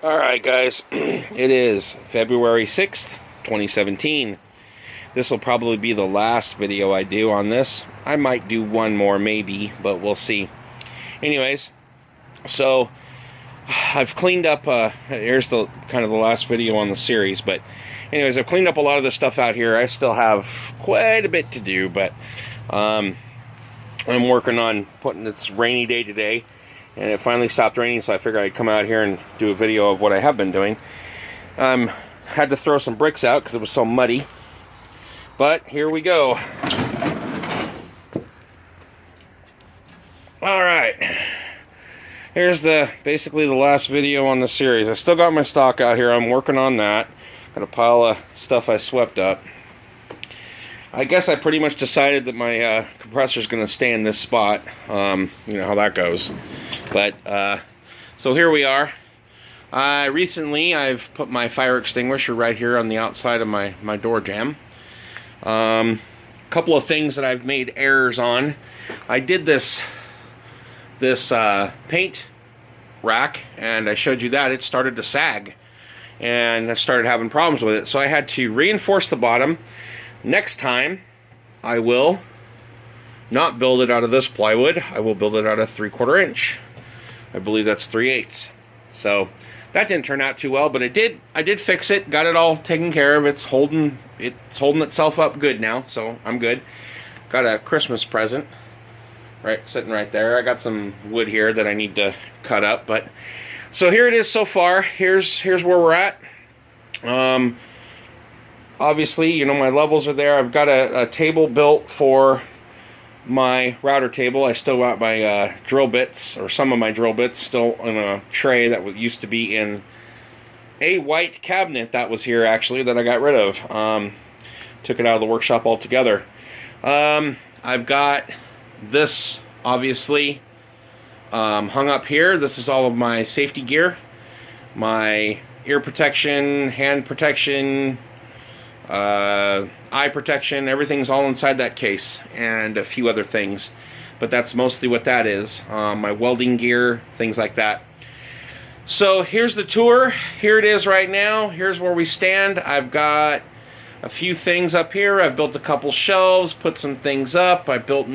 Alright guys, it is February 6th, 2017. This will probably be the last video I do on this. I might do one more maybe, but we'll see. Anyways, so I've cleaned up, here's the kind of the last video on the series, but anyways, I've cleaned up a lot of the stuff out here. I still have quite a bit to do, but I'm working on putting, it's a rainy day today. And it finally stopped raining, so I figured I'd come out here and do a video of what I have been doing. Had to throw some bricks out because it was so muddy. But here we go. Alright. Here's basically the last video on the series. I still got my stock out here. I'm working on that. Got a pile of stuff I swept up. I guess I pretty much decided that my compressor is going to stay in this spot. You know how that goes. But, so here we are. Recently, I've put my fire extinguisher right here on the outside of my door jamb. Couple of things that I've made errors on. I did this paint rack, and I showed you that. It started to sag. And I started having problems with it. So I had to reinforce the bottom. Next time, I will not build it out of this plywood. I will build it out of 3/4 inch. I believe that's 3/8. So that didn't turn out too well, but I did fix it, got it all taken care of. It's holding itself up good now, so I'm good. Got a Christmas present sitting right there. I got some wood here that I need to cut up, but so here it is so far. Here's where we're at. Obviously, you know, my levels are there. I've got a table built for my router table. I still got my drill bits, or some of my drill bits, still in a tray that used to be in a white cabinet that was here, actually, that I got rid of. Took it out of the workshop altogether. I've got this, obviously, hung up here. This is all of my safety gear. My ear protection, hand protection, eye protection, everything's all inside that case, and a few other things, but that's mostly what that is. My welding gear, things like that. So here's the tour. Here it is right now. Here's where we stand. I've got a few things up here. I've built a couple shelves, put some things up. I built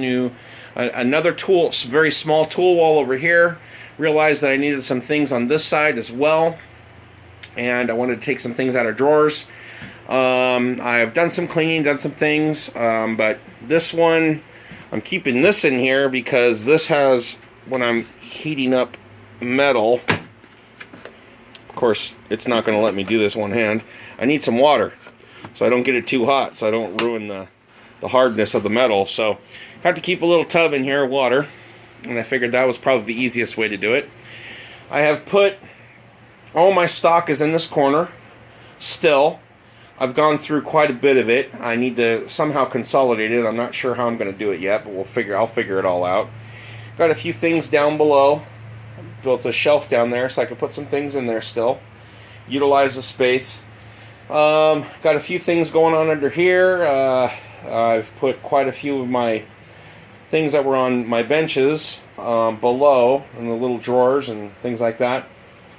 another tool, very small tool wall over here. Realized that I needed some things on this side as well, and I wanted to take some things out of drawers. I've done some cleaning, done some things, but this one, I'm keeping this in here because this has, when I'm heating up metal, of course, it's not going to let me do this one hand. I need some water, so I don't get it too hot, so I don't ruin the hardness of the metal. So I have to keep a little tub in here of water, and I figured that was probably the easiest way to do it. I have put, all my stock is in this corner, still. I've gone through quite a bit of it. I need to somehow consolidate it. I'm not sure how I'm going to do it yet, but I'll figure it all out. Got a few things down below. Built a shelf down there so I can put some things in there still. Utilize the space. Got a few things going on under here. I've put quite a few of my things that were on my benches below in the little drawers and things like that.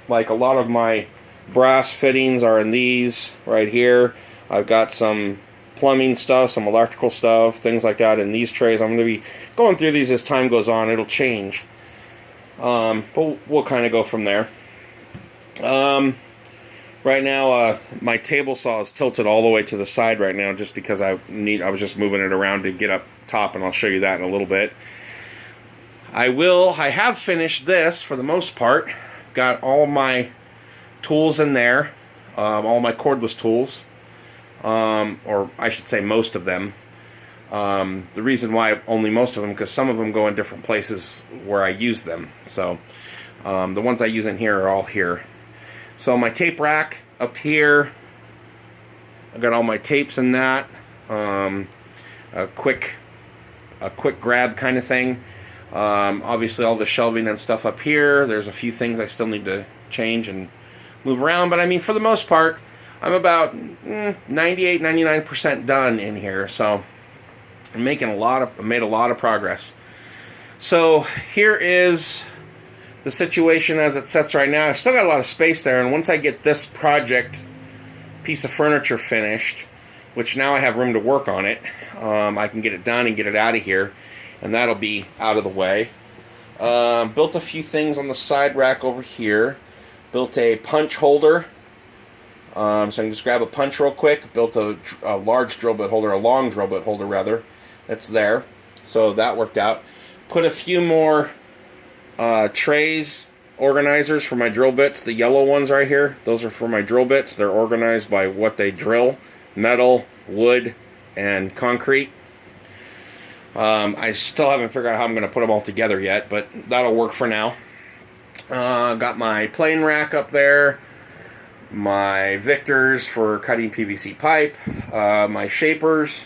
Like a lot of my brass fittings are in these right here. I've got some plumbing stuff, some electrical stuff, things like that in these trays. I'm going to be going through these as time goes on. It'll change. But we'll kind of go from there. Right now, my table saw is tilted all the way to the side right now just because I was just moving it around to get up top, and I'll show you that in a little bit. I have finished this for the most part. Got all my tools in there, all my cordless tools, or I should say most of them. The reason why only most of them, because some of them go in different places where I use them. So the ones I use in here are all here. So my tape rack up here, I've got all my tapes in that. A quick grab kind of thing. Obviously all the shelving and stuff up here. There's a few things I still need to change and move around, but I mean, for the most part, I'm about 98-99% done in here, so I'm made a lot of progress. So here is the situation as it sits right now, I've still got a lot of space there, and once I get this project piece of furniture finished, which now I have room to work on it, I can get it done and get it out of here, and that'll be out of the way. Built a few things on the side rack over here. Built a punch holder, so I can just grab a punch real quick. Built a large drill bit holder, a long drill bit holder rather, that's there, so that worked out. Put a few more trays, organizers for my drill bits. The yellow ones right here, those are for my drill bits. They're organized by what they drill: metal, wood, and concrete. I still haven't figured out how I'm going to put them all together yet, but that'll work for now. Got my plane rack up there, my Victors for cutting PVC pipe, my shapers.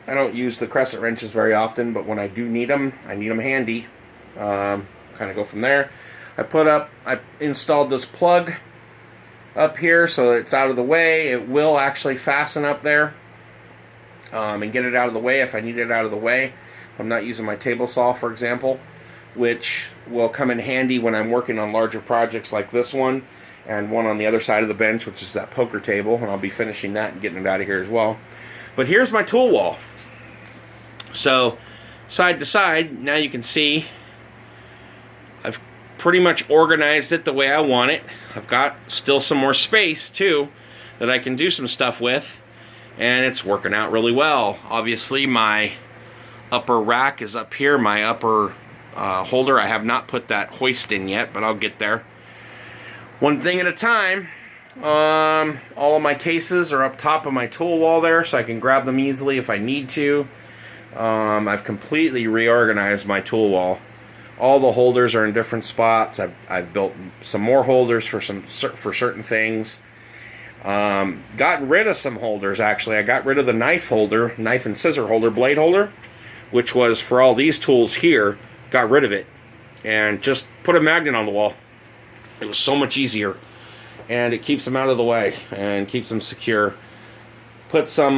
I don't use the crescent wrenches very often, but when I do need them, I need them handy. Kind of go from there. I installed this plug up here so it's out of the way. It will actually fasten up there and get it out of the way if I need it out of the way. If I'm not using my table saw, for example, which will come in handy when I'm working on larger projects like this one and one on the other side of the bench, which is that poker table, and I'll be finishing that and getting it out of here as well. But here's my tool wall. So side to side, now you can see I've pretty much organized it the way I want it. I've got still some more space too that I can do some stuff with, and it's working out really well. Obviously my upper rack is up here, my upper holder. I have not put that hoist in yet, but I'll get there. One thing at a time. All of my cases are up top of my tool wall there, so I can grab them easily if I need to. I've completely reorganized my tool wall. All the holders are in different spots. I've built some more holders for certain things. Gotten rid of some holders, actually. I got rid of the knife holder, knife and scissor holder, blade holder, which was for all these tools here. Got rid of it and just put a magnet on the wall. It was so much easier, and it keeps them out of the way and keeps them secure. Put some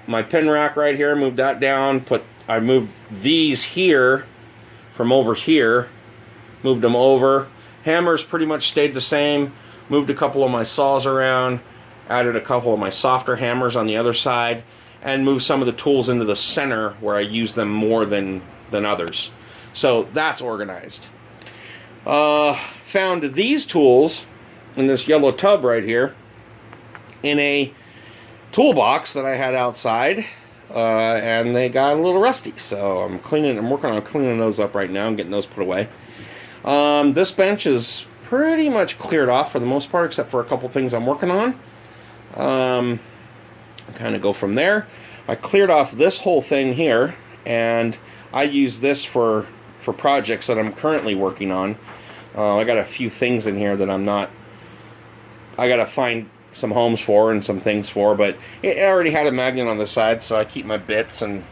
my pin rack right here, moved that down. I moved these here from over here, moved them over. Hammers pretty much stayed the same. Moved a couple of my saws around, added a couple of my softer hammers on the other side, and moved some of the tools into the center where I use them more than others. So that's organized. Found these tools in this yellow tub right here in a toolbox that I had outside, and they got a little rusty, so I'm working on cleaning those up right now and getting those put away. This bench is pretty much cleared off for the most part, except for a couple things I'm working on. Kind of go from there. I cleared off this whole thing here, and I use this for projects that I'm currently working on. I got a few things in here that I got to find some homes for and some things for, but it already had a magnet on the side, so I keep my bits and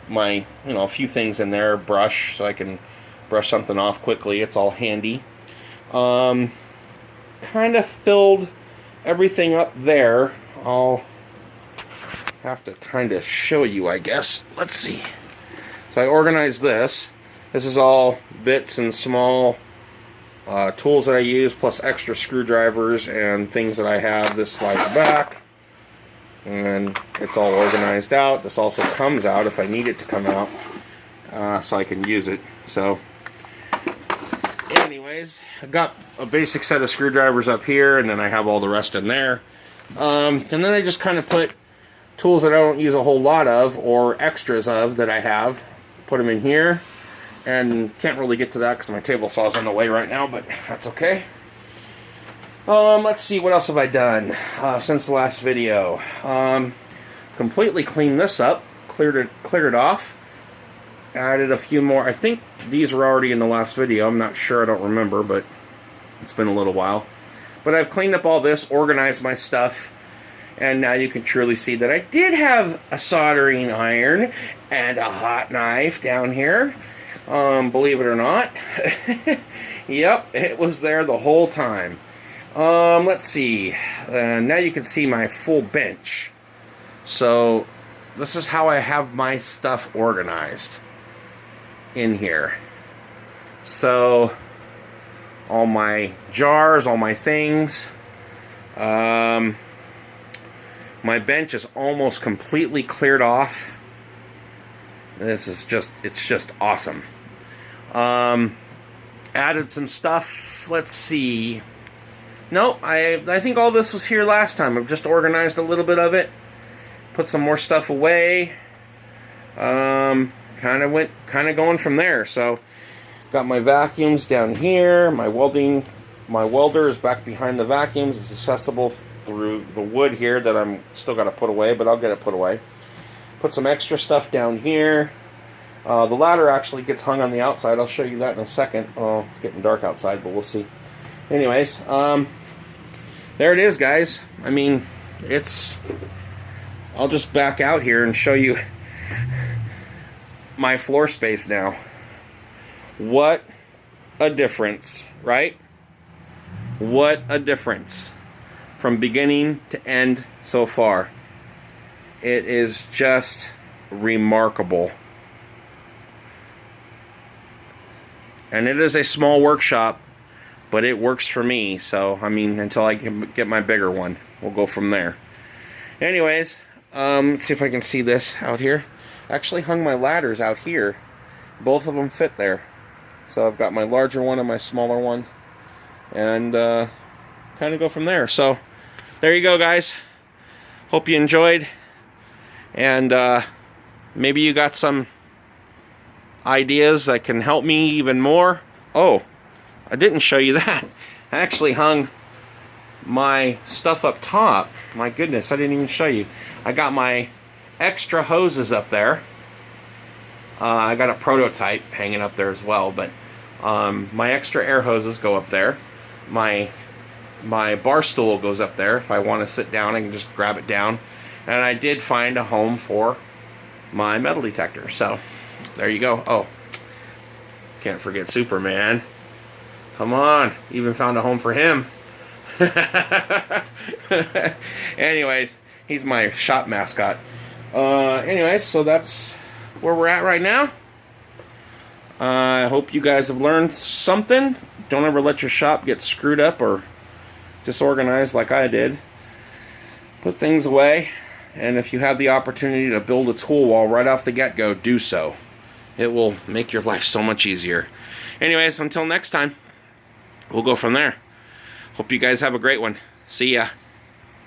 my, a few things in there, brush, so I can brush something off quickly. It's all handy. Kind of filled everything up there. I'll have to kind of show you, I guess. Let's see. So I organized this. This is all bits and small tools that I use, plus extra screwdrivers and things that I have. This slides back, and it's all organized out. This also comes out if I need it to come out, so I can use it. So anyways, I got a basic set of screwdrivers up here, and then I have all the rest in there. And then I just kind of put tools that I don't use a whole lot of, or extras of that I have, put them in here. And can't really get to that because my table saw is on the way right now, but that's okay. Let's see, what else have I done since the last video? Completely cleaned this up, cleared it off. Added a few more. I think these were already in the last video. I'm not sure, I don't remember, but it's been a little while. But I've cleaned up all this, organized my stuff, and now you can truly see that I did have a soldering iron and a hot knife down here. Believe it or not. Yep, it was there the whole time. Let's see. Now you can see my full bench. So this is how I have my stuff organized in here. So all my jars, all my things. My bench is almost completely cleared off. This is just, it's just awesome. Added some stuff. Let's see. No, I think all this was here last time. I've just organized a little bit of it. Put some more stuff away. Kind of going from there. So got my vacuums down here. My welder is back behind the vacuums. It's accessible through the wood here that I'm still got to put away, but I'll get it put away. Put some extra stuff down here. The ladder actually gets hung on the outside. I'll show you that in a second. Oh, it's getting dark outside, but we'll see. Anyways, there it is, guys. I mean, I'll just back out here and show you my floor space now. What a difference, right? What a difference from beginning to end so far. It is just remarkable. And it is a small workshop, but it works for me. So, I mean, until I can get my bigger one, we'll go from there. Anyways, let's see if I can see this out here. I actually hung my ladders out here. Both of them fit there. So I've got my larger one and my smaller one. And kind of go from there. So, there you go, guys. Hope you enjoyed. And maybe you got some ideas that can help me even more. Oh, I didn't show you that. I actually hung my stuff up top. My goodness, I didn't even show you. I got my extra hoses up there. I got a prototype hanging up there as well, but my extra air hoses go up there. My bar stool goes up there. If I want to sit down, I can just grab it down. And I did find a home for my metal detector. So, there you go. Oh, can't forget Superman. Come on, even found a home for him. Anyways, he's my shop mascot. Anyways, so that's where we're at right now. I hope you guys have learned something. Don't ever let your shop get screwed up or disorganized like I did. Put things away, and if you have the opportunity to build a tool wall right off the get-go, do so. It will make your life so much easier. Anyways, until next time, we'll go from there. Hope you guys have a great one. See ya.